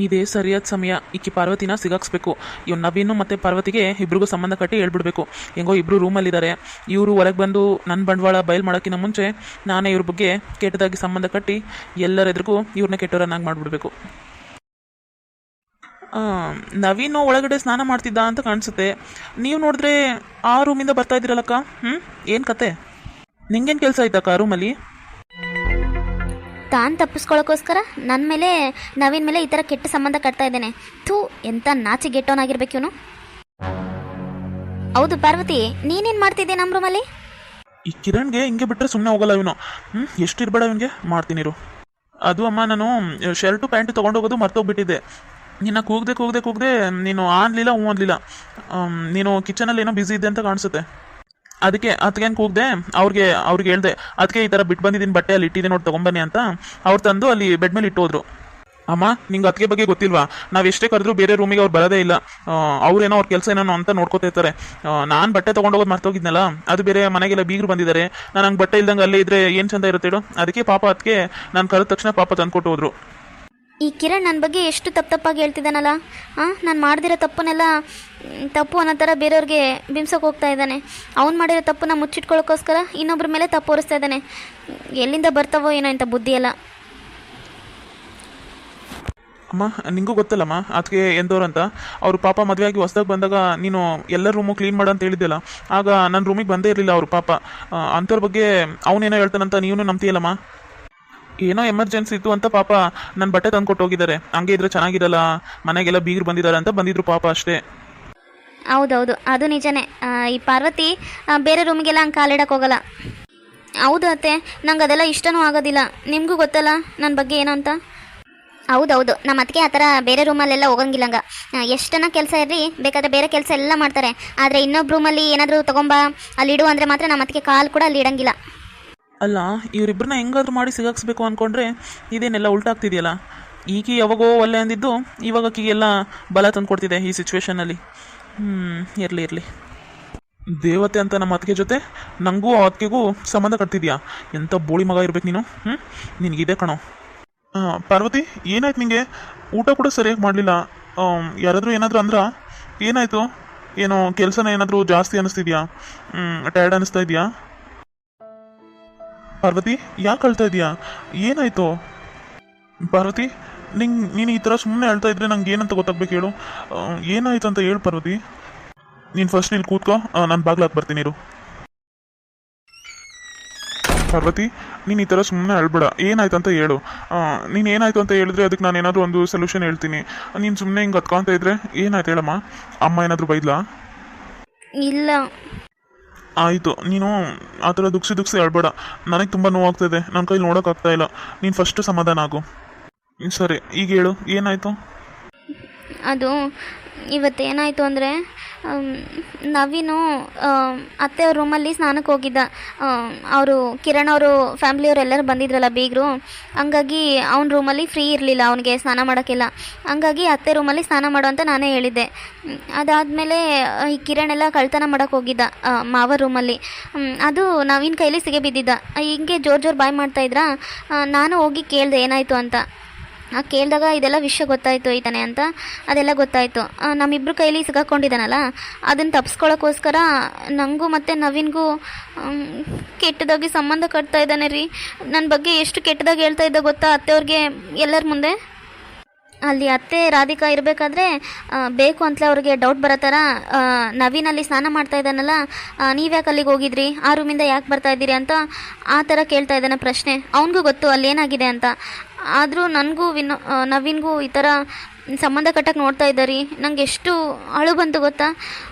ಇದೇ ಸರಿಯಾದ ಸಮಯ. ಈಕಿ ಪಾರ್ವತಿನ ಸಿಗಾಕ್ಸ್ಬೇಕು. ಇವ್ ನವೀನು ಮತ್ತು ಪಾರ್ವತಿಗೆ ಇಬ್ರಿಗೂ ಸಂಬಂಧ ಕಟ್ಟಿ ಹೇಳ್ಬಿಡ್ಬೇಕು. ಹೆಂಗೋ ಇಬ್ಬರು ರೂಮಲ್ಲಿದ್ದಾರೆ, ಇವರು ಹೊರಗೆ ಬಂದು ನನ್ನ ಬಂಡವಾಳ ಬಯಲು ಮಾಡೋಕ್ಕಿಂತ ಮುಂಚೆ ನಾನೇ ಇವ್ರ ಬಗ್ಗೆ ಕೆಟ್ಟದಾಗಿ ಸಂಬಂಧ ಕಟ್ಟಿ ಎಲ್ಲರೆದ್ರಿಗೂ ಇವ್ರನ್ನ ಕೆಟ್ಟವರನ್ನಾಗಿ ಮಾಡಿಬಿಡ್ಬೇಕು. ನವೀನು ಒಳಗಡೆ ಸ್ನಾನ ಮಾಡ್ತಿದ್ದ ಅಂತ ಕಾಣಿಸುತ್ತೆ. ನೀವು ನೋಡಿದ್ರೆ ಆ ರೂಮಿಂದ ಬರ್ತಾ ಇದ್ದೀರಲ್ಲಕ್ಕ. ಏನು ಕತೆ? ನಿಂಗೇನು ಕೆಲಸ ಆಯ್ತಕ್ಕ ಆ ರೂಮಲ್ಲಿ? ತಾನು ತಪ್ಪಿಸ್ಕೊಳ್ಳೋಕ್ಕೋಸ್ಕರ ನನ್ನ ಮೇಲೆ ನವೀನ್ ಮೇಲೆ ಈ ಥರ ಕೆಟ್ಟ ಸಂಬಂಧ ಕಟ್ತಾ ಇದ್ದೇನೆ. ಥೂ, ಎಂಥ ನಾಚಿಗೆಟ್ಟವನಾಗಿರ್ಬೇಕು ಇವನು. ಹೌದು ಪಾರ್ವತಿ, ನೀನೇನು ಮಾಡ್ತಿದ್ದೆ ನಮ್ಮ ರೂಮಲ್ಲಿ? ಈ ಕಿರಣ್ಗೆ ಹಿಂಗೆ ಬಿಟ್ಟರೆ ಸುಮ್ಮನೆ ಹೋಗಲ್ಲ ಇವನು. ಎಷ್ಟು ಇರಬೇಡ ಇವನಿಗೆ, ಮಾಡ್ತೀನಿರು. ಅದು ಅಮ್ಮ, ನಾನು ಶರ್ಟು ಪ್ಯಾಂಟು ತೊಗೊಂಡೋಗೋದು ಮರ್ತೋಗ್ಬಿಟ್ಟಿದ್ದೆ. ನಿನ್ನ ಕೂಗದೆ ನೀನು ಆನ್ಲಿಲ್ಲ, ಹ್ಞೂ ಅನ್ಲಿಲ್ಲ. ನೀನು ಕಿಚನಲ್ಲಿ ಏನೋ ಬ್ಯುಸಿ ಇದ್ದೆ ಅಂತ ಕಾಣಿಸುತ್ತೆ. ಅದಕ್ಕೆ ಅದಕ್ಕೇನು ಕೂಗದೆ ಅವ್ರಿಗೆ ಹೇಳ್ದೆ. ಅದಕ್ಕೆ ಈ ಥರ ಬಿಟ್ಟು ಬಂದಿದ್ದೀನಿ, ಬಟ್ಟೆ ಅಲ್ಲಿ ಇಟ್ಟಿದೆ ನೋಡಿ ತೊಗೊಂಬನ್ನಿ ಅಂತ. ಅವ್ರು ತಂದು ಅಲ್ಲಿ ಬೆಡ್ ಮೇಲೆ ಇಟ್ಟೋದ್ರು. ಅಮ್ಮ, ನಿಂಗೆ ಅದಕ್ಕೆ ಬಗ್ಗೆ ಗೊತ್ತಿಲ್ವಾ? ನಾವು ಎಷ್ಟೇ ಕರೆದ್ರೂ ಬೇರೆ ರೂಮಿಗೆ ಅವ್ರು ಬರೋದೇ ಇಲ್ಲ. ಅವ್ರೇನೋ ಅವ್ರ ಕೆಲಸ ಏನೋ ಅಂತ ನೋಡ್ಕೋತಾ ಇರ್ತಾರೆ. ನಾನು ಬಟ್ಟೆ ತೊಗೊಂಡೋಗೋದು ಮರ್ತೋಗಿದ್ನಲ್ಲ, ಅದು ಬೇರೆ ಮನೆಗೆಲ್ಲ ಬೀಗರು ಬಂದಿದ್ದಾರೆ. ನಾನು ಹಂಗೆ ಬಟ್ಟೆ ಇಲ್ದಂಗೆ ಅಲ್ಲೇ ಇದ್ರೆ ಏನು ಚಂದ ಇರುತ್ತೆ ಹೇಳು. ಅದಕ್ಕೆ ಪಾಪ ಅದಕ್ಕೆ ನಾನು ಕರೆದ ತಕ್ಷಣ ಪಾಪ ತಂದ್ಕೊಟ್ಟು ಹೋದ್ರು. ಈ ಕಿರಣ್ ನನ್ನ ಬಗ್ಗೆ ಎಷ್ಟು ತಪ್ಪಾಗಿ ಹೇಳ್ತಿದ್ದಾನಲ್ಲ. ನಾನು ಮಾಡ್ದಿರೋ ತಪ್ಪನ್ನೆಲ್ಲ ತಪ್ಪು ಅನ್ನೋ ಥರ ಬೇರೆಯವ್ರಿಗೆ ಬಿಂಬಿಸೋಕೆ ಹೋಗ್ತಾ ಇದ್ದಾನೆ. ಅವ್ನು ಮಾಡಿರೋ ತಪ್ಪನ್ನ ಮುಚ್ಚಿಟ್ಕೊಳ್ಳೋಕ್ಕೋಸ್ಕರ ಇನ್ನೊಬ್ಬರ ಮೇಲೆ ತಪ್ಪು ಹೊರಿಸ್ತಾ ಇದ್ದಾನೆ. ಎಲ್ಲಿಂದ ಬರ್ತಾವೋ ಏನೋ ಇಂಥ ಬುದ್ಧಿ ಎಲ್ಲ. ಅಮ್ಮ, ನಿಂಗೂ ಗೊತ್ತಲ್ಲಮ್ಮ ಅದಕ್ಕೆ ಎಂದವ್ರು ಅಂತ. ಅವರು ಪಾಪ ಮದುವೆ ಆಗಿ ಹೊಸ್ದಾಗಿ ಬಂದಾಗ ನೀನು ಎಲ್ಲ ರೂಮು ಕ್ಲೀನ್ ಮಾಡು ಅಂತ ಹೇಳಿದ್ದೆಲ್ಲ, ಆಗ ನನ್ನ ರೂಮಿಗೆ ಬಂದೇ ಇರಲಿಲ್ಲ ಅವರು ಪಾಪ. ಅಂಥವ್ರ ಬಗ್ಗೆ ಅವನೇನೋ ಹೇಳ್ತಾನಂತ ನೀನು ನಂಬ್ತೀಯಲ್ಲಮ್ಮ. ಏನೋ ಎಮರ್ಜೆನ್ಸಿ ಇತ್ತು ಅಂತ ಪಾಪ ನನ್ನ ಬಟ್ಟೆ ತಂದ್ಕೊಟ್ಟು ಹೋಗಿದ್ದಾರೆ. ಹಂಗೆ ಇದ್ರೆ ಚೆನ್ನಾಗಿರಲ್ಲ, ಮನೆಗೆಲ್ಲ ಬೀಗರು ಬಂದಿದ್ದಾರೆ ಅಂತ ಬಂದಿದ್ರು ಪಾಪ, ಅಷ್ಟೇ. ಹೌದೌದು, ಅದು ನಿಜನೇ. ಈ ಪಾರ್ವತಿ ಬೇರೆ ರೂಮಿಗೆಲ್ಲ ಹಂಗೆ ಕಾಲಿಡಕ್ಕೆ ಹೋಗಲ್ಲ. ಹೌದು ಅತ್ತೆ, ನಂಗೆ ಅದೆಲ್ಲ ಇಷ್ಟನೂ ಆಗೋದಿಲ್ಲ. ನಿಮಗೂ ಗೊತ್ತಲ್ಲ ನನ್ನ ಬಗ್ಗೆ ಏನೋ ಅಂತ. ಹೌದೌದು, ನಮ್ಮ ಅದಕ್ಕೆ ಆ ಥರ ಬೇರೆ ರೂಮಲ್ಲೆಲ್ಲ ಹೋಗಂಗಿಲ್ಲ. ಹಂಗೆ ಎಷ್ಟನ ಕೆಲಸ ಇರಲಿ, ಬೇಕಾದರೆ ಬೇರೆ ಕೆಲಸ ಎಲ್ಲ ಮಾಡ್ತಾರೆ. ಆದರೆ ಇನ್ನೊಬ್ಬ ರೂಮಲ್ಲಿ ಏನಾದರೂ ತೊಗೊಂಬ ಅಲ್ಲಿಡು ಅಂದರೆ ಮಾತ್ರ ನಮ್ಮ ಅದಕ್ಕೆ ಕಾಲು ಕೂಡ ಅಲ್ಲಿ ಇಡಂಗಿಲ್ಲ. ಅಲ್ಲ, ಇವರಿಬ್ಬರನ್ನ ಹೆಂಗಾದ್ರೂ ಮಾಡಿ ಸಿಗಾಕ್ಸ್ಬೇಕು ಅಂದ್ಕೊಂಡ್ರೆ ಇದೇನೆಲ್ಲ ಉಲ್ಟಾಗ್ತಿದೆಯಲ್ಲ. ಈಕಿ ಯಾವಾಗೋ ಒಳ್ಳೆ ಅಂದಿದ್ದು ಇವಾಗ ಆಕಿಗೆಲ್ಲ ಬಲ ತಂದುಕೊಡ್ತಿದೆ ಈ ಸಿಚುವೇಶನಲ್ಲಿ. ಇರಲಿ. ದೇವತೆ ಅಂತ ನಮ್ಮ ಅತ್ತಿಗೆ ಜೊತೆ ನನಗೂ ಆ ಅತ್ತಿಗೆಗೂ ಸಂಬಂಧ ಕಟ್ತಿದ್ಯಾ? ಎಂಥ ಬೋಳಿ ಮಗ ಇರ್ಬೇಕು ನೀನು. ನಿನಗಿದೆ ಕಣೋ. ಪಾರ್ವತಿ, ಏನಾಯ್ತು ನಿಂಗೆ? ಊಟ ಕೂಡ ಸರಿಯಾಗಿ ಮಾಡಲಿಲ್ಲ. ಯಾರಾದರೂ ಏನಾದರೂ ಅಂದ್ರ? ಏನಾಯಿತು? ಏನೋ ಕೆಲಸನ ಏನಾದರೂ ಜಾಸ್ತಿ ಅನ್ನಿಸ್ತಿದ್ಯಾ? ಟಯರ್ಡ್ ಅನ್ನಿಸ್ತಾ ಇದೆಯಾ? ಪಾರ್ವತಿ, ಯಾಕೆ ಅಳ್ತಾ ಇದೆಯಾ? ಏನಾಯಿತು? ಪಾರ್ವತಿ, ನೀನು ಈ ಥರ ಸುಮ್ಮನೆ ಅಳ್ತಾ ಇದ್ರೆ ನಂಗೆ ಏನಂತ ಗೊತ್ತಾಗ್ಬೇಕು ಹೇಳು. ಏನಾಯ್ತು ಅಂತ ಹೇಳು ಪಾರ್ವತಿ. ನೀನು ಫಸ್ಟ್ ಇಲ್ಲಿ ಕೂತ್ಕೋ, ನಾನು ಬಾಗ್ಲಾಕ್ ಬರ್ತೀನಿ ಇರು. ಪಾರ್ವತಿ, ನೀನು ಈ ಥರ ಸುಮ್ಮನೆ ಅಳ್ಬೇಡ. ಏನಾಯ್ತು ಅಂತ ಹೇಳು. ನೀನು ಏನಾಯ್ತು ಅಂತ ಹೇಳಿದ್ರೆ ಅದಕ್ಕೆ ನಾನು ಏನಾದರೂ ಒಂದು ಸೊಲ್ಯೂಷನ್ ಹೇಳ್ತೀನಿ. ನೀನು ಸುಮ್ಮನೆ ಹಿಂಗೆ ಹತ್ಕೊಂತ ಇದ್ರೆ ಏನಾಯ್ತು ಹೇಳಮ್ಮ? ಅಮ್ಮ ಏನಾದರೂ ಬೈದ್ಲಾ? ಇಲ್ಲ. ಆಯಿತು, ನೀನು ಆ ಥರ ದುಗ್ಸಿ ಅಳ್ಬೇಡ. ನನಗೆ ತುಂಬ ನೋವಾಗ್ತಾಯಿದೆ, ನನ್ನ ಕೈಲಿ ನೋಡೋಕ್ಕಾಗ್ತಾ ಇಲ್ಲ. ನೀನು ಫಸ್ಟು ಸಮಾಧಾನ ಆಗು. ಸರಿ, ಈಗ ಹೇಳು, ಏನಾಯಿತು? ಅದು ಇವತ್ತೇನಾಯಿತು ಅಂದರೆ, ನವೀನು ಅತ್ತೆಯವ್ರ ರೂಮಲ್ಲಿ ಸ್ನಾನಕ್ಕೆ ಹೋಗಿದ್ದ. ಅವರು ಕಿರಣ್ ಅವರು ಫ್ಯಾಮ್ಲಿಯವ್ರು ಎಲ್ಲರೂ ಬಂದಿದ್ರಲ್ಲ ಬೀಗರು. ಹಂಗಾಗಿ ಅವ್ನ ರೂಮಲ್ಲಿ ಫ್ರೀ ಇರಲಿಲ್ಲ ಅವನಿಗೆ ಸ್ನಾನ ಮಾಡೋಕ್ಕೆಲ್ಲ. ಹಂಗಾಗಿ ಅತ್ತೆ ರೂಮಲ್ಲಿ ಸ್ನಾನ ಮಾಡೋ ಅಂತ ನಾನೇ ಹೇಳಿದ್ದೆ. ಅದಾದಮೇಲೆ ಈ ಕಿರಣ್ ಎಲ್ಲ ಕಳ್ತನ ಮಾಡೋಕ್ಕೆ ಹೋಗಿದ್ದ ಮಾವ ರೂಮಲ್ಲಿ. ಅದು ನವೀನ್ ಕೈಲಿ ಸಿಗೆ ಬಿದ್ದಿದ್ದ. ಹಿಂಗೆ ಜೋರು ಬಾಯ್ ಮಾಡ್ತಾಯಿದ್ರಾ. ನಾನು ಹೋಗಿ ಕೇಳಿದೆ ಏನಾಯಿತು ಅಂತ. ಕೇಳಿದಾಗ ಇದೆಲ್ಲ ವಿಷಯ ಗೊತ್ತಾಯಿತು ಐತಾನೆ ಅಂತ. ಅದೆಲ್ಲ ಗೊತ್ತಾಯಿತು. ನಮ್ಮಿಬ್ಬರು ಕೈಲಿ ಸಿಗಾಕೊಂಡಿದ್ದಾನಲ್ಲ, ಅದನ್ನು ತಪ್ಪಿಸ್ಕೊಳ್ಳೋಕ್ಕೋಸ್ಕರ ನನಗೂ ಮತ್ತು ನವೀನ್ಗೂ ಕೆಟ್ಟದಾಗಿ ಸಂಬಂಧ ಕಟ್ತಾ ಇದ್ದಾನೆ ರೀ. ನನ್ನ ಬಗ್ಗೆ ಎಷ್ಟು ಕೆಟ್ಟದಾಗಿ ಹೇಳ್ತಾ ಇದ್ದ ಗೊತ್ತಾ ಅತ್ತೆಯವ್ರಿಗೆ ಎಲ್ಲರ ಮುಂದೆ. ಅಲ್ಲಿ ಅತ್ತೆ ರಾಧಿಕಾ ಇರಬೇಕಾದ್ರೆ ಬೇಕು ಅಂತಲೇ ಅವ್ರಿಗೆ ಡೌಟ್ ಬರೋ ಥರ ನವೀನಲ್ಲಿ ಸ್ನಾನ ಮಾಡ್ತಾ ಇದ್ದಾನಲ್ಲ, ನೀವ್ಯಾಕೆ ಅಲ್ಲಿಗೆ ಹೋಗಿದ್ರಿ, ಆ ರೂಮಿಂದ ಯಾಕೆ ಬರ್ತಾ ಇದ್ದೀರಿ ಅಂತ ಆ ಥರ ಕೇಳ್ತಾ ಇದ್ದಾನೆ ಪ್ರಶ್ನೆ. ಅವನಿಗೂ ಗೊತ್ತು ಅಲ್ಲೇನಾಗಿದೆ ಅಂತ. ಆದರೂ ನನಗೂ ನವೀನ್ಗೂ ಈ ಥರ ಸಂಬಂಧ ಕಟ್ಟಕ್ಕೆ ನೋಡ್ತಾ ಇದ್ದಾರೆ. ನಂಗೆ ಎಷ್ಟು ಅಳು ಬಂತು ಗೊತ್ತಾ.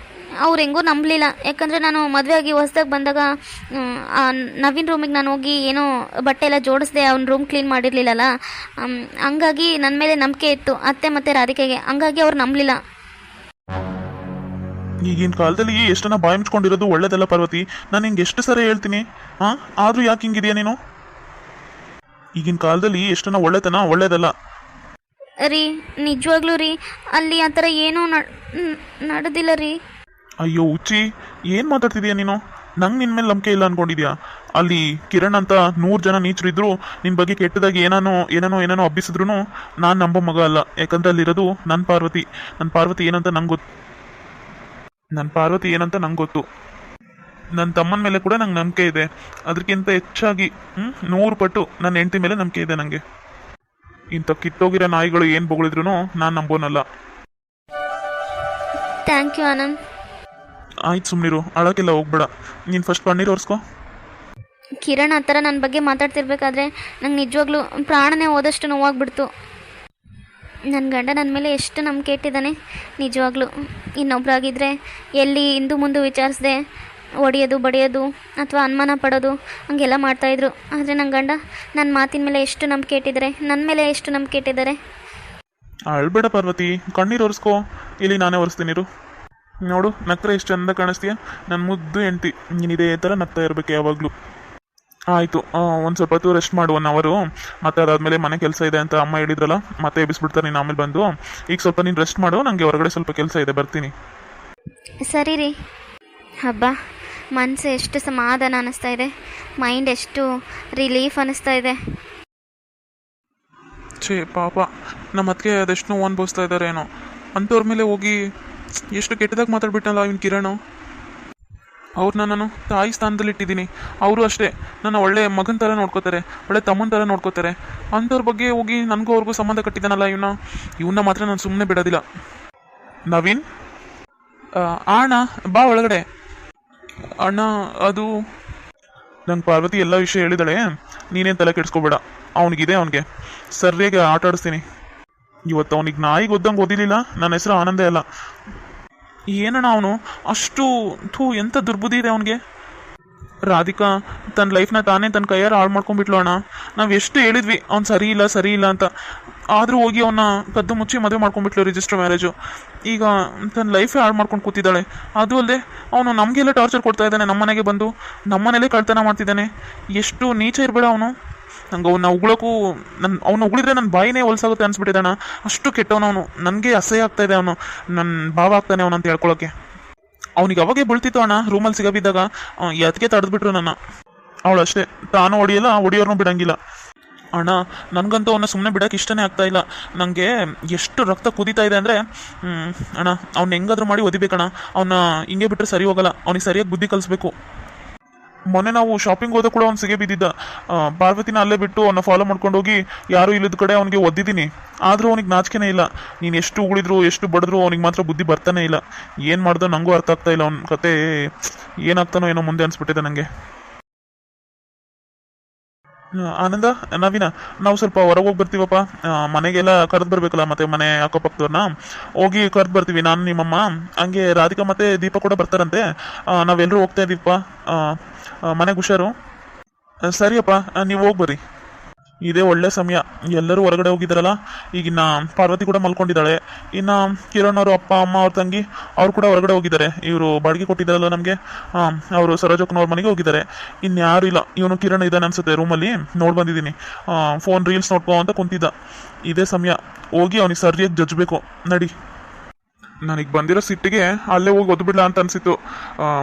ಅವ್ರು ಹೆಂಗೂ ನಂಬಲಿಲ್ಲ. ಯಾಕಂದರೆ ನಾನು ಮದುವೆ ಆಗಿ ಹೊಸ್ದಾಗಿ ಬಂದಾಗ ನವೀನ್ ರೂಮಿಗೆ ನಾನು ಹೋಗಿ ಏನೋ ಬಟ್ಟೆ ಎಲ್ಲ ಜೋಡಿಸ್ದೆ, ಅವ್ನ ರೂಮ್ ಕ್ಲೀನ್ ಮಾಡಿರಲಿಲ್ಲಲ್ಲ. ಹಂಗಾಗಿ ನನ್ನ ಮೇಲೆ ನಂಬಿಕೆ ಇತ್ತು ಅತ್ತೆ ಮತ್ತು ರಾಧಿಕೆಗೆ. ಹಂಗಾಗಿ ಅವ್ರು ನಂಬಲಿಲ್ಲ. ಈಗಿನ ಕಾಲದಲ್ಲಿ ಎಷ್ಟನ್ನ ಬಾಯಿ ಮುಚ್ಕೊಂಡಿರೋದು ಒಳ್ಳೇದಲ್ಲ ಪಾರ್ವತಿ. ನಾನು ಹಿಂಗೆ ಎಷ್ಟು ಸರಿ ಹೇಳ್ತೀನಿ, ಆದರೂ ಯಾಕೆ ಹಿಂಗಿದೆಯಾ ನೀನು? ಈಗಿನ ಕಾಲದಲ್ಲಿ ಎಷ್ಟನ್ನ ಒಳ್ಳೇದಲ್ಲ ರೀ. ನಿಜವಾಗ್ಲೂ ರೀ, ಅಲ್ಲಿ ಆ ಥರ ಏನೂ ನಡೆದಿಲ್ಲ ರೀ. ಅಯ್ಯೋ ಹುಚ್ಚಿ, ಏನು ಮಾತಾಡ್ತಿದೀಯ ನೀನು? ನಂಗೆ ನಿನ್ನ ಮೇಲೆ ನಂಬಿಕೆ ಇಲ್ಲ ಅನ್ಕೊಂಡಿದ್ಯಾ? ಅಲ್ಲಿ ಕಿರಣ್ ಅಂತ 100 ಜನ ನೀಚರಿದ್ರು ನಿನ್ನ ಬಗ್ಗೆ ಕೆಟ್ಟದಾಗಿ ಏನೇನೋ ಹಬ್ಬಿಸಿದ್ರು ನಾನು ನಂಬೋ ಮಗ ಅಲ್ಲ. ಯಾಕಂದ್ರೆ ಅಲ್ಲಿರೋದು ನನ್ನ ಪಾರ್ವತಿ ಏನಂತ ನಂಗೆ ಗೊತ್ತು. ನನ್ನ ಪಾರ್ವತಿ ಏನಂತ ನಂಗೆ ಗೊತ್ತು. ನನ್ನ ತಮ್ಮನ ಮೇಲೆ ಕೂಡ ನಂಗೆ ನಂಬಿಕೆ ಇದೆ. ಅದಕ್ಕಿಂತ ಹೆಚ್ಚಾಗಿ 100 ಪಟ್ಟು ನನ್ನ ಹೆಂಡತಿ ಮೇಲೆ ನಂಬಿಕೆ ಇದೆ ನನಗೆ. ಇಂಥ ಕಿತ್ತೋಗಿರೋ ನಾಯಿಗಳು ಏನು ಬೊಗಳಿದ್ರು ನಾನು ನಂಬೋನಲ್ಲ. Thank you Anand. ಆಯ್ತು ಸುಮ್ಮನಿರು, ಅಳಕ್ಕೆಲ್ಲ ಹೋಗ್ಬೇಡ. ನೀನು ಫಸ್ಟ್ ಕಣ್ಣೀರು ಒರೆಸ್ಕೊ. ಕಿರಣ್ ಆ ಥರ ನನ್ನ ಬಗ್ಗೆ ಮಾತಾಡ್ತಿರ್ಬೇಕಾದ್ರೆ ನಂಗೆ ನಿಜವಾಗ್ಲೂ ಪ್ರಾಣನೇ ಹೋದಷ್ಟು ನೋವಾಗ್ಬಿಡ್ತು. ನನ್ನ ಗಂಡ ನನ್ನ ಮೇಲೆ ಎಷ್ಟು ನಂಬಿಕೆ ಇಟ್ಟಿದ್ದಾನೆ ನಿಜವಾಗ್ಲೂ. ಇನ್ನೊಬ್ಬರಾಗಿದ್ದರೆ ಎಲ್ಲಿ ಹಿಂದು ಮುಂದೆ ವಿಚಾರಿಸ್ದೆ ಹೊಡೆಯೋದು ಬಡಿಯೋದು ಅಥವಾ ಅನುಮಾನ ಪಡೋದು ಹಂಗೆಲ್ಲ ಮಾಡ್ತಾಯಿದ್ರು. ಆದರೆ ನನ್ನ ಗಂಡ ನನ್ನ ಮಾತಿನ ಮೇಲೆ ಎಷ್ಟು ನಂಬಿಕೆ ಇಟ್ಟಿದ್ದಾರೆ, ನನ್ನ ಮೇಲೆ ಎಷ್ಟು ನಂಬಿಕೆ ಇಟ್ಟಿದ್ದಾರೆ. ಅಳ್ಬೇಡ ಪಾರ್ವತಿ, ಕಣ್ಣೀರು ಒರೆಸ್ಕೊ. ಇಲ್ಲಿ ನಾನೇ ಒರೆಸ್ತೀನಿರು. ನೋಡು, ನಕ್ಕರೆ ಎಷ್ಟು ಚಂದ ಕಾಣಿಸ್ತೀಯ. ನನ್ನ ಮುದ್ದು ಹೆಂಡ್ತಿ. ನೀನು ಇದೇ ಥರ ನಗ್ತಾ ಇರಬೇಕು ಯಾವಾಗಲೂ. ಆಯಿತು, ಒಂದು ಸ್ವಲ್ಪ ಹೊತ್ತು ರೆಸ್ಟ್ ಮಾಡು 1 ಅವರು. ಮತ್ತೆ ಅದಾದಮೇಲೆ ಮನೆ ಕೆಲಸ ಇದೆ ಅಂತ ಅಮ್ಮ ಹೇಳಿದ್ರಲ್ಲ, ಮತ್ತೆ ಎಬ್ಬಿಸ್ಬಿಡ್ತಾರೆ ನೀನು ಆಮೇಲೆ ಬಂದು. ಈಗ ಸ್ವಲ್ಪ ನೀನು ರೆಸ್ಟ್ ಮಾಡು, ನನಗೆ ಹೊರಗಡೆ ಸ್ವಲ್ಪ ಕೆಲಸ ಇದೆ, ಬರ್ತೀನಿ. ಸರಿ ರೀ. ಹಬ್ಬ, ಮನಸ್ಸು ಎಷ್ಟು ಸಮಾಧಾನ ಅನ್ನಿಸ್ತಾ ಇದೆ, ಮೈಂಡ್ ಎಷ್ಟು ರಿಲೀಫ್ ಅನ್ನಿಸ್ತಾ ಇದೆ. ಛೇ ಪಾಪ, ನಮ್ಮ ಅದಕ್ಕೆ ಅದೆಷ್ಟು ನೋವು ಅನ್ಭವಿಸ್ತಾ ಇದ್ದಾರೆ ಏನೋ. ಅಂಥವ್ರ ಮೇಲೆ ಹೋಗಿ ಎಷ್ಟು ಕೆಟ್ಟದಾಗಿ ಮಾತಾಡ್ಬಿಟ್ಟನಲ್ಲ ಇವನು ಕಿರಣ್. ಅವ್ರನ್ನ ನಾನು ತಾಯಿ ಸ್ಥಾನದಲ್ಲಿ ಇಟ್ಟಿದ್ದೀನಿ. ಅವರು ಅಷ್ಟೇ ನನ್ನ ಒಳ್ಳೆ ಮಗನ ಥರ ನೋಡ್ಕೋತಾರೆ, ಒಳ್ಳೆ ತಮ್ಮನ ಥರ ನೋಡ್ಕೋತಾರೆ. ಅಂಥವ್ರ ಬಗ್ಗೆ ಹೋಗಿ ನನಗೂ ಅವ್ರಿಗೂ ಸಂಬಂಧ ಕಟ್ಟಿದ್ದಾನಲ್ಲ ಇವನ್ನ ಮಾತ್ರ ನಾನು ಸುಮ್ಮನೆ ಬಿಡೋದಿಲ್ಲ. ನವೀನ್, ಅಣ್ಣ ಬಾ ಒಳಗಡೆ. ಅಣ್ಣ, ಅದು ನಂಗೆ ಪಾರ್ವತಿ ಎಲ್ಲ ವಿಷಯ ಹೇಳಿದಾಳೆ. ನೀನೇನು ತಲೆ ಕೆಡಿಸ್ಕೋಬೇಡ. ಅವನಿಗೆ ಸರಿಯಾಗಿ ಆಟ ಆಡಿಸ್ತೀನಿ. ಇವತ್ತು ಅವನಿಗೆ ನಾಯಿಗೆ ಓದ್ದಂಗೆ ಓದಿಲಿಲ್ಲ. ನನ್ನ ಹೆಸರು ಆನಂದೇ ಅಲ್ಲ. ಏನಣ್ಣ ಅವನು ಅಷ್ಟು ಎಂಥ ದುರ್ಬುದ್ಧಿ ಇದೆ ಅವನಿಗೆ. ರಾಧಿಕಾ ತನ್ನ ಲೈಫ್ನ ತಾನೇ ತನ್ನ ಕೈಯಾರ ಹಾಳು ಮಾಡ್ಕೊಂಡ್ಬಿಟ್ಲು ಅಣ್ಣ. ನಾವು ಎಷ್ಟು ಹೇಳಿದ್ವಿ ಅವ್ನು ಸರಿ ಇಲ್ಲ ಅಂತ. ಆದರೂ ಹೋಗಿ ಅವನ್ನ ಕದ್ದು ಮುಚ್ಚಿ ಮದುವೆ ಮಾಡ್ಕೊಂಡ್ಬಿಟ್ಲು, ರಿಜಿಸ್ಟರ್ ಮ್ಯಾರೇಜು. ಈಗ ತನ್ನ ಲೈಫೇ ಹಾಳು ಮಾಡ್ಕೊಂಡು ಕೂತಿದ್ದಾಳೆ. ಅದು ಅಲ್ಲದೆ ಅವನು ನಮಗೆಲ್ಲ ಟಾರ್ಚರ್ ಕೊಡ್ತಾ ಇದ್ದಾನೆ. ನಮ್ಮ ಮನೆಗೆ ಬಂದು ನಮ್ಮ ಮನೇಲೇ ಕಳ್ತನ ಮಾಡ್ತಿದ್ದಾನೆ. ಎಷ್ಟು ನೀಚ ಇರಬೇಡ ಅವನು. ನಂಗೆ ಅವನ್ನ ಉಗ್ಳೋಕ್ಕೂ ಅವನು ಉಗಳಿದ್ರೆ ನನ್ನ ಬಾಯಿನೇ ಹೊಲ್ಸಾಗುತ್ತೆ ಅನ್ಸ್ಬಿಟ್ಟಿದ್ದಾನ. ಅಷ್ಟು ಕೆಟ್ಟವನವನು. ನನಗೆ ಅಸಹ್ಯ ಆಗ್ತಾ ಇದೆ ಅವನು. ನನ್ನ ಭಾವ ಆಗ್ತಾನೆ ಅವನಂತ ಹೇಳ್ಕೊಳಕ್ಕೆ. ಅವನಿಗೆ ಅವಾಗೇ ಬೀಳ್ತಿತ್ತು ಅಣ್ಣ, ರೂಮಲ್ಲಿ ಸಿಗಬಿದ್ದಾಗ. ಎದಕ್ಕೆ ತಡೆದ್ಬಿಟ್ರು ನನ್ನ. ಅವಳು ಅಷ್ಟೇ, ತಾನು ಹೊಡಿಯೋರ್ನೂ ಬಿಡಂಗಿಲ್ಲ. ಅಣ್ಣ, ನನಗಂತೂ ಅವನ್ನ ಸುಮ್ಮನೆ ಬಿಡೋಕೆ ಇಷ್ಟನೇ ಆಗ್ತಾ ಇಲ್ಲ. ನನಗೆ ಎಷ್ಟು ರಕ್ತ ಕುದೀತಾ ಇದೆ ಅಂದರೆ, ಅಣ್ಣ ಅವ್ನು ಹೆಂಗಾದ್ರೂ ಮಾಡಿ ಒದಿಬೇಕಣ್ಣ. ಅವನ್ನ ಹಿಂಗೆ ಬಿಟ್ಟರೆ ಸರಿ ಹೋಗಲ್ಲ. ಅವ್ನಿಗೆ ಸರಿಯಾಗಿ ಬುದ್ಧಿ ಕಲಿಸ್ಬೇಕು. ಮೊನ್ನೆ ನಾವು ಶಾಪಿಂಗ್ ಹೋದ ಕೂಡ ಅವ್ನು ಸಿಗೇ ಬಿದ್ದಿದ್ದ. ಪಾರ್ವತಿನ ಅಲ್ಲೇ ಬಿಟ್ಟು ಅವನ್ನ ಫಾಲೋ ಮಾಡ್ಕೊಂಡು ಹೋಗಿ ಯಾರೂ ಇಲ್ಲದ ಕಡೆ ಅವನಿಗೆ ಒದ್ದಿದ್ದೀನಿ. ಆದರೂ ಅವನಿಗೆ ನಾಚಿಕೆನೇ ಇಲ್ಲ. ನೀನು ಎಷ್ಟು ಉಳಿದ್ರು ಎಷ್ಟು ಬಡಿದ್ರು ಅವನಿಗೆ ಮಾತ್ರ ಬುದ್ಧಿ ಬರ್ತಾನೆ ಇಲ್ಲ. ಏನು ಮಾಡ್ದೋ ನನಗೂ ಅರ್ಥ ಆಗ್ತಾ ಇಲ್ಲ. ಅವ್ನ ಕತೆ ಏನಾಗ್ತಾನೋ ಏನೋ ಮುಂದೆ ಅನಿಸ್ಬಿಟ್ಟಿದೆ ನನಗೆ. ಆನಂದ, ನವೀನ, ನಾವು ಸ್ವಲ್ಪ ಹೊರಗೆ ಹೋಗಿ ಬರ್ತೀವಪ್ಪ. ಮನೆಗೆಲ್ಲ ಕರೆದು ಬರಬೇಕಲ್ಲ, ಮತ್ತೆ ಮನೆ ಅಕ್ಕಪಕ್ಕದವ್ರನ್ನ ಹೋಗಿ ಕರೆದು ಬರ್ತೀವಿ. ನಾನು ನಿಮ್ಮಮ್ಮ, ಹಂಗೆ ರಾಧಿಕಾ ಮತ್ತು ದೀಪ ಕೂಡ ಬರ್ತಾರಂತೆ. ನಾವೆಲ್ಲರೂ ಹೋಗ್ತಾ ಇದ್ದೀವಪ್ಪ. ಮನೆಗೆ ಹುಷಾರು. ಸರಿಯಪ್ಪ, ನೀವು ಹೋಗಿ ಬರ್ರಿ. ಇದೇ ಒಳ್ಳೆ ಸಮಯ. ಎಲ್ಲರೂ ಹೊರಗಡೆ ಹೋಗಿದ್ದಾರಲ್ಲ. ಈಗಿನ್ನ ಪಾರ್ವತಿ ಕೂಡ ಮಲ್ಕೊಂಡಿದ್ದಾಳೆ. ಇನ್ನು ಕಿರಣ್ ಅವರು ಅಪ್ಪ ಅಮ್ಮ ಅವ್ರ ತಂಗಿ ಅವ್ರು ಕೂಡ ಹೊರಗಡೆ ಹೋಗಿದ್ದಾರೆ. ಇವರು ಬಾಡಿಗೆ ಕೊಟ್ಟಿದ್ದಾರಲ್ಲ ನಮಗೆ, ಅವರು ಸರೋಜಕ್ಕನವ್ರ ಮನೆಗೆ ಹೋಗಿದ್ದಾರೆ. ಇನ್ಯಾರು ಇಲ್ಲ. ಇವನು ಕಿರಣ್ ಇದ್ದಾನೆ ಅನ್ಸುತ್ತೆ ರೂಮಲ್ಲಿ, ನೋಡಿ ಬಂದಿದ್ದೀನಿ. ಫೋನ್ ರೀಲ್ಸ್ ನೋಡ್ಕೊ ಅಂತ ಕುಂತಿದ್ದ. ಇದೇ ಸಮಯ, ಹೋಗಿ ಅವನಿಗೆ ಸರಿಯಾಗಿ ಜಜ್ಬೇಕು. ನಡಿ. ನನಗೆ ಬಂದಿರೋ ಸಿಟ್ಟಿಗೆ ಅಲ್ಲೇ ಹೋಗಿ ಒದ್ಬಿಡ್ಲಾ ಅಂತ ಅನಿಸಿತ್ತು.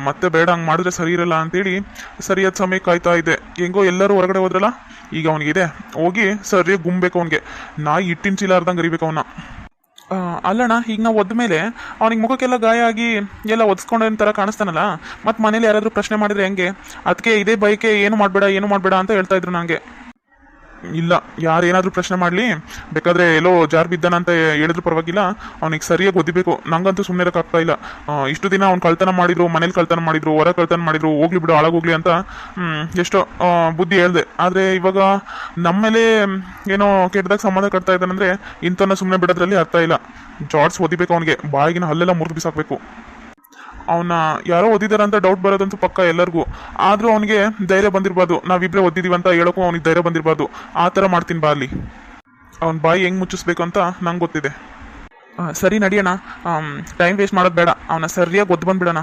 ಮತ್ತೆ ಬೇಡ, ಹಂಗೆ ಮಾಡಿದ್ರೆ ಸರಿ ಇರಲ್ಲ ಅಂತೇಳಿ ಸರಿಯಾದ ಸಮಯ ಕಾಯ್ತಾ ಇದ್ದೆ. ಹೆಂಗೋ ಎಲ್ಲರೂ ಹೊರಗಡೆ ಹೋದ್ರಲ್ಲ, ಈಗ ಅವನಿಗಿದೆ ಹೋಗಿ ಸರಿಯಾಗಿ ಗುಮ್ಬೇಕು. ಅವನಿಗೆ ನಾಯಿ ಇಟ್ಟಿನ ಚೀಲ ಅರ್ಧಂಗೆ ಅರಿಬೇಕು ಅವನ್ನ. ಅಲ್ಲಣ್ಣ, ಈಗ ನಾವು ಒದ್ದ ಮೇಲೆ ಅವನಿಗೆ ಮುಖಕ್ಕೆಲ್ಲ ಗಾಯ ಆಗಿ ಎಲ್ಲ ಒದಿಸ್ಕೊಂಡೋ ಥರ ಕಾಣಿಸ್ತಾನಲ್ಲ. ಮತ್ತು ಮನೇಲಿ ಯಾರಾದರೂ ಪ್ರಶ್ನೆ ಮಾಡಿದ್ರೆ ಹೆಂಗೆ? ಅದಕ್ಕೆ ಇದೇ ಬೈಕೆ ಏನು ಮಾಡಬೇಡ ಅಂತ ಹೇಳ್ತಾ ಇದ್ರು ನನಗೆ. ಇಲ್ಲ, ಯಾರು ಏನಾದರೂ ಪ್ರಶ್ನೆ ಮಾಡಲಿ, ಬೇಕಾದರೆ ಎಲ್ಲೋ ಜಾರ್ ಬಿದ್ದಾನಂತ ಹೇಳಿದ್ರು ಪರವಾಗಿಲ್ಲ, ಅವನಿಗೆ ಸರಿಯಾಗಿ ಒದಿಬೇಕು. ನಂಗಂತೂ ಸುಮ್ಮನೆ ಇರೋಕ್ಕಾಗ್ತಾ ಇಲ್ಲ. ಇಷ್ಟು ದಿನ ಅವ್ನು ಕಳ್ತನ ಮಾಡಿದ್ರು, ಮನೇಲಿ ಕಳ್ತನ ಮಾಡಿದ್ರು, ಹೊರ ಕಳ್ತನ ಮಾಡಿದ್ರು, ಹೋಗ್ಲಿ ಬಿಡು ಹಾಳಾಗೋಗ್ಲಿ ಅಂತ ಎಷ್ಟೋ ಬುದ್ಧಿ ಹೇಳ್ದೆ. ಆದರೆ ಇವಾಗ ನಮ್ಮ ಮೇಲೆ ಏನೋ ಕೆಟ್ಟದಾಗ ಸಂಬಂಧ ಕಟ್ತಾ ಇದ್ದಾನಂದರೆ ಇಂಥವನ್ನ ಸುಮ್ಮನೆ ಬಿಡೋದ್ರಲ್ಲಿ ಅರ್ಥ ಇಲ್ಲ. ಜಾರ್ಡ್ಸ್ ಒದಿಬೇಕು ಅವನಿಗೆ, ಬಾಯಿಗಿನ ಹಲ್ಲೆಲ್ಲ ಮುರಿದು ಬಿಸಾಕಬೇಕು. ಅವನ್ನ ಯಾರೋ ಓದಿದಾರ ಅಂತ ಡೌಟ್ ಬರೋದಂತೂ ಪಕ್ಕ ಎಲ್ಲರಿಗೂ. ಆದರೂ ಅವನಿಗೆ ಧೈರ್ಯ ಬಂದಿರಬಾರ್ದು. ನಾವಿಬ್ಬರೇ ಓದಿದ್ದೀವಿ ಅಂತ ಹೇಳೋಕ್ಕೂ ಅವನಿಗೆ ಧೈರ್ಯ ಬಂದಿರಬಾರ್ದು. ಆ ಥರ ಮಾಡ್ತೀನಿ ಬಾ ಅಲ್ಲಿ. ಅವನ ಬಾಯಿ ಹೆಂಗೆ ಮುಚ್ಚಿಸ್ಬೇಕು ಅಂತ ನಂಗೆ ಗೊತ್ತಿದೆ. ಸರಿ ನಡಿಯೋಣ, ಟೈಮ್ ವೇಸ್ಟ್ ಮಾಡೋದು ಬೇಡ. ಅವನ ಸರಿಯಾಗಿ ಒದ್ದು ಬಂದುಬಿಡೋಣ.